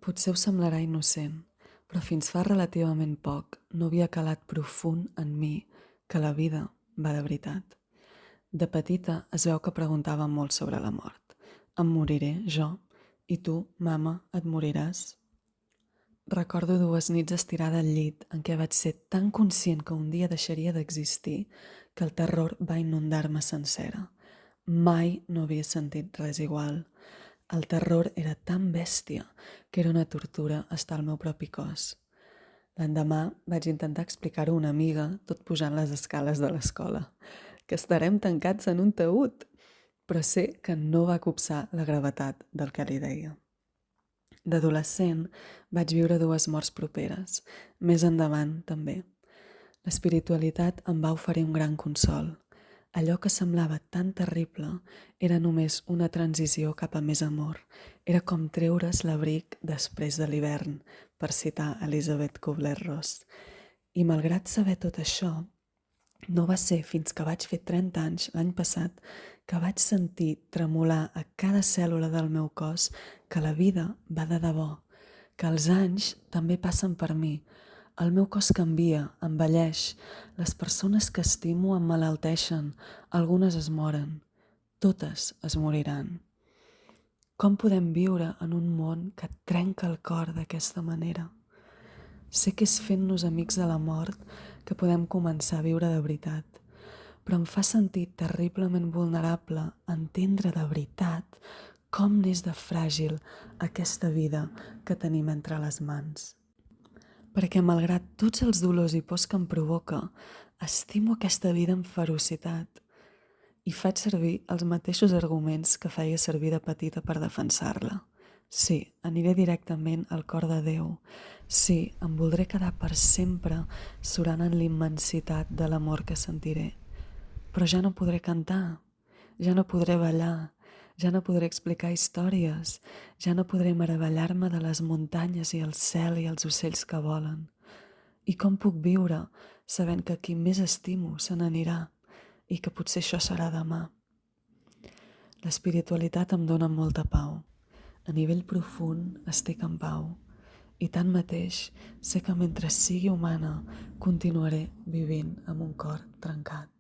Potser us semblarà innocent, però fins fa relativament poc no havia calat profund en mi que la vida va de veritat. De petita es veu que preguntava molt sobre la mort. Em moriré, jo? I tu, mama, et moriràs? Recordo 2 nits estirada al llit en què vaig ser tan conscient que un dia deixaria d'existir que el terror va inundar-me sencera. Mai no havia sentit res igual. El terror era tan bèstia que era una tortura estar al meu propi cos. L'endemà vaig intentar explicar-ho a una amiga tot pujant les escales de l'escola, que estarem tancats en un taüt, però sé que no va copsar la gravetat del que li deia. D'adolescent vaig viure 2 morts properes, més endavant també. L'espiritualitat em va oferir un gran consol. Allò que semblava tan terrible era només una transició cap a més amor. Era com treure's l'abric després de l'hivern, per citar Elisabeth Kubler-Ross. I malgrat saber tot això, no va ser fins que vaig fer 30 anys l'any passat que vaig sentir tremolar a cada cèl·lula del meu cos que la vida va de debò, que els anys també passen per mi. El meu cos canvia, envelleix, les persones que estimo emmalalteixen, algunes es moren, totes es moriran. Com podem viure en un món que et trenca el cor d'aquesta manera? Sé que és fent-nos amics de la mort que podem començar a viure de veritat, però em fa sentir terriblement vulnerable entendre de veritat com n'és de fràgil aquesta vida que tenim entre les mans. Perquè malgrat tots els dolors i pors que em provoca, estimo aquesta vida amb ferocitat i faig servir els mateixos arguments que feia servir de petita per defensar-la. Sí, aniré directament al cor de Déu. Sí, em voldré quedar per sempre surant en l'immensitat de l'amor que sentiré. Però ja no podré cantar, ja no podré ballar, ja no podré explicar històries, ja no podré meravellar-me de les muntanyes i el cel i els ocells que volen. I com puc viure sabent que qui més estimo se n'anirà i que potser això serà demà? L'espiritualitat em dona molta pau. A nivell profund estic en pau i tanmateix sé que mentre sigui humana continuaré vivint amb un cor trencat.